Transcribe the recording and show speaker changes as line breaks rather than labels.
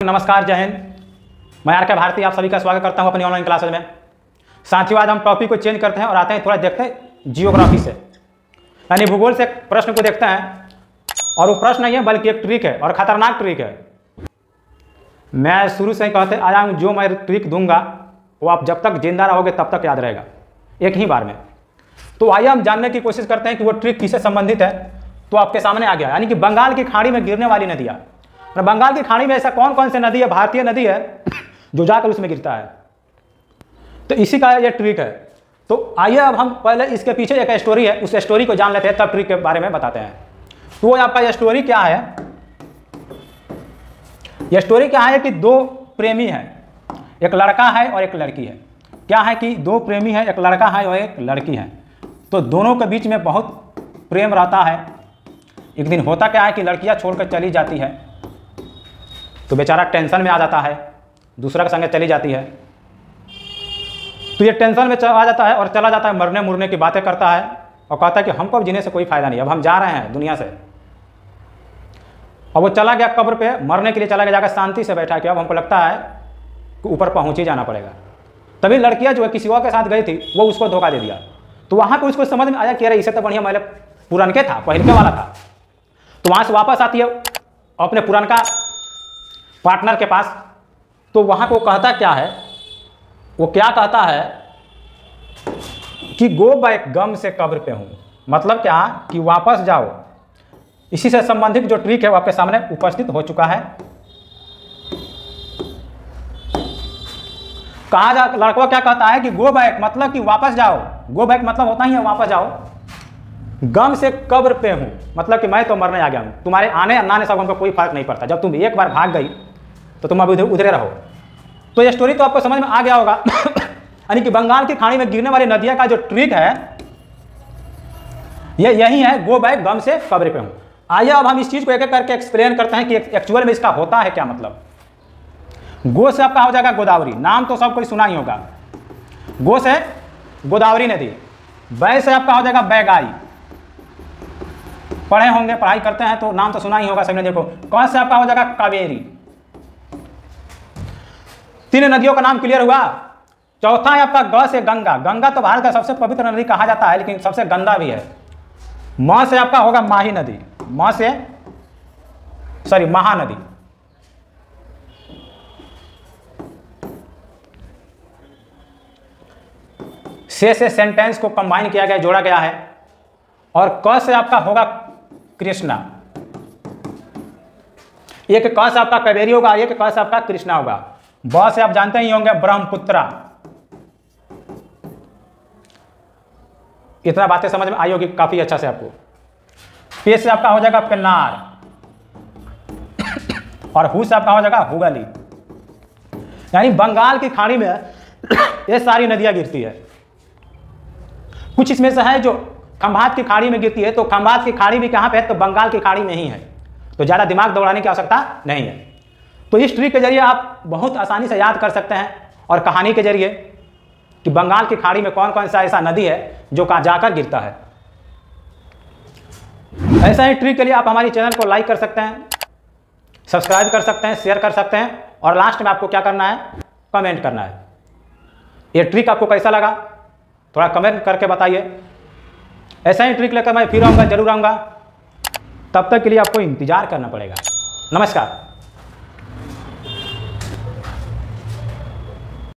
नमस्कार, जय हिंद। मैं आर के भारती आप सभी का स्वागत करता हूं अपनी ऑनलाइन क्लासेज में। साथियों, आज हम टॉपिक को चेंज करते हैं और आते हैं थोड़ा देखते हैं जियोग्राफी से, यानी भूगोल से एक प्रश्न को देखते हैं। और वो प्रश्न नहीं है बल्कि एक ट्रिक है और ख़तरनाक ट्रिक है। मैं शुरू से ही कहते आया हूँ, जो मैं ट्रिक दूंगा वो आप जब तक जिंदा रहोगे तब तक याद रहेगा, एक ही बार में। तो आइए हम जानने की कोशिश करते हैं कि वो ट्रिक किससे संबंधित है। तो आपके सामने आ गया, यानी कि बंगाल की खाड़ी में गिरने वाली नदियाँ। बंगाल की खाड़ी में ऐसा कौन कौन सी नदी है, भारतीय नदी है, जो जाकर उसमें गिरता है। तो इसी का ये ट्रिक है। तो आइए अब हम पहले इसके पीछे एक स्टोरी है, उस स्टोरी को जान लेते हैं, तब ट्रिक के बारे में बताते हैं। तो आपका ये स्टोरी क्या है? यह स्टोरी क्या है कि दो प्रेमी हैं, एक लड़का है और एक लड़की है। क्या है कि दो प्रेमी हैं, एक लड़का है और एक लड़की है। तो दोनों के बीच में बहुत प्रेम रहता है। एक दिन होता क्या है कि लड़कियां छोड़कर चली जाती है, तो बेचारा टेंशन में आ जाता है, दूसरा के संगे चली जाती है। तो ये टेंशन में आ जाता है और चला जाता है, मरने मुरने की बातें करता है और कहता है कि हमको अब जीने से कोई फ़ायदा नहीं, अब हम जा रहे हैं दुनिया से। और वो चला गया कब्र पे, मरने के लिए चला गया, जाकर शांति से बैठा कि अब हमको लगता है कि ऊपर पहुँच ही जाना पड़ेगा। तभी लड़कियाँ जो है किसी और के साथ गई थी, वो उसको धोखा दे दिया। तो वहाँ पर उसको समझ में आया कि अरे इसे तो बढ़िया मैंने पुरनके था, पहले वाला था। तो वहाँ से वापस आती है अपने पुरनका पार्टनर के पास। तो वहाँ को कहता क्या है, वो क्या कहता है कि गो बैक, गम से कब्र पे हूँ। मतलब क्या कि वापस जाओ। इसी से संबंधित जो ट्रिक है वो आपके सामने उपस्थित हो चुका है। कहा जा, लड़का क्या कहता है कि गो बैक मतलब कि वापस जाओ। गो बैक मतलब होता ही है वापस जाओ। गम से कब्र पे हूँ मतलब कि मैं तो मरने आ गया हूँ, तुम्हारे आने ना आने से हमको कोई फर्क नहीं पड़ता। जब तुम एक बार भाग गई तो तुम अभी उधरे रहो। तो ये स्टोरी तो आपको समझ में आ गया होगा। यानी कि बंगाल की खाड़ी में गिरने वाली नदियाँ का जो ट्रिक है ये यही है, गो बैक, गम से कब्र पे हूँ। आइए अब हम इस चीज़ को एक एक करके एक्सप्लेन करते हैं कि एक्चुअल में इसका होता है क्या मतलब। गो से आपका हो जाएगा गोदावरी, नाम तो सब कोई सुना ही होगा। गो से गोदावरी नदी। बै से आपका हो जाएगा बैगाई, पढ़े होंगे, पढ़ाई करते हैं तो नाम तो सुना ही होगा सबने। देखो, क से आपका हो जाएगा कावेरी। तीन नदियों का नाम क्लियर हुआ। चौथा है आपका ग से गंगा। गंगा तो भारत का सबसे पवित्र नदी कहा जाता है, लेकिन सबसे गंदा भी है। म से आपका होगा माही नदी, महानदी। से सेंटेंस को कंबाइन किया गया, जोड़ा गया है। और क से आपका होगा कृष्णा। एक क से आपका कावेरी होगा, एक क से आपका कृष्णा होगा। ब से आप जानते ही होंगे ब्रह्मपुत्रा। इतना बातें समझ में आई होगी काफी अच्छा से आपको। पे से आपका हो जाएगा पेन्नार और हु से आपका हो जाएगा हुगली। यानी बंगाल की खाड़ी में ये सारी नदियां गिरती है। कुछ इसमें से है जो खंभात की खाड़ी में गिरती है। तो खंभात की खाड़ी भी कहाँ पे है? तो बंगाल की खाड़ी में ही है। तो ज़्यादा दिमाग दौड़ाने की आवश्यकता नहीं है। तो इस ट्रिक के जरिए आप बहुत आसानी से याद कर सकते हैं, और कहानी के जरिए कि बंगाल की खाड़ी में कौन कौन सा ऐसा नदी है जो कहाँ जाकर गिरता है। ऐसा ही ट्रिक के लिए आप हमारी चैनल को लाइक कर सकते हैं, सब्सक्राइब कर सकते हैं, शेयर कर सकते हैं, और लास्ट में आपको क्या करना है? कमेंट करना है। ये ट्रिक आपको कैसा लगा थोड़ा कमेंट करके बताइए। ऐसा ही ट्रिक लेकर मैं फिर आऊँगा, जरूर आऊँगा। तब तक के लिए आपको इंतजार करना पड़ेगा। नमस्कार।